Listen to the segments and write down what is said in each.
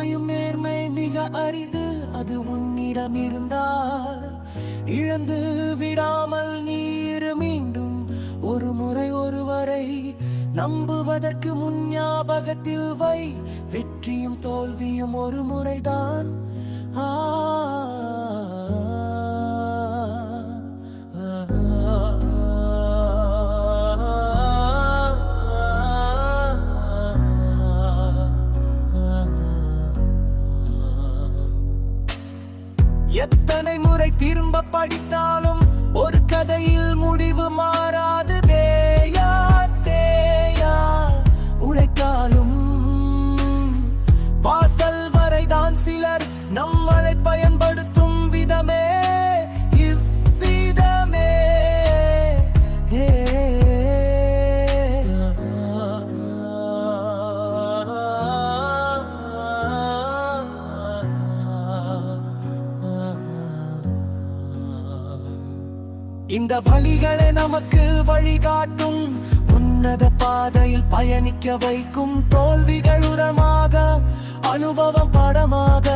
உண்மையும் நேர்மை மிக அரிது, அது உன்னிடம் இருந்தால் இழந்து விடாமல் நீர் மீண்டும் ஒரு முறை ஒருவரை நம்புவதற்கு முன் ஞாபகத்தில் வை. வெற்றியும் தோல்வியும் ஒரு முறைதான். எத்தனை முறை திரும்ப படித்தாலும் ஒரு கதையில் முடிவு மாறாது. தேயா தேயா உழைத்தாலும் வாசல் வரைதான். சிலர் நம்மளை பயன்படுத்தும் விதமே இவ்விதமே. இந்த வழிகளை நமக்கு வழிகாட்டும், உன்னத பாதையில் பயணிக்க வைக்கும். தோல்விகள் உரமாக, அனுபவம் பாடமாக.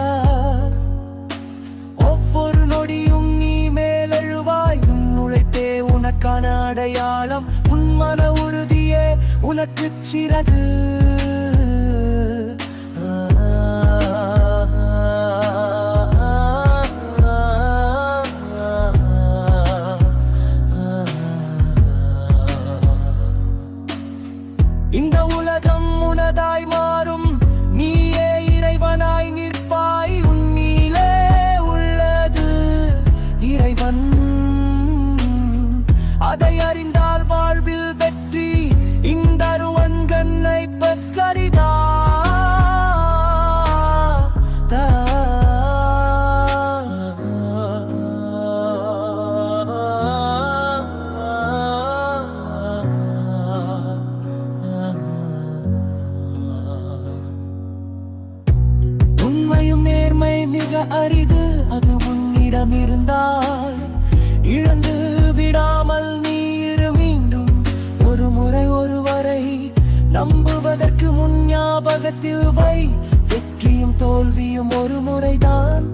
ஒவ்வொரு நொடியும் நீ மேலெழுவாய். உன் உழைப்பே உனக்கான அடையாளம், உன் மன உறுதியே உனக்கு சிறகு. இந்த உலகம் உனதாய் மாறும், நீயே இறைவனாய் நிற்பாய். உன்னிலே உள்ளது இறைவன், அதை அறிந்தால் வாழ்வில் வெற்றி. இந்த அருவன்கண்ணை பக்கரிதா. மிக அரிது, அது உன்னிடம் இருந்தால் இழந்து விடாமல் நீர் மீண்டும் ஒரு முறை ஒருவரை நம்புவதற்கு முன் ஞாபகத்தில் வை. வெற்றியும் தோல்வியும் ஒரு முறைதான்.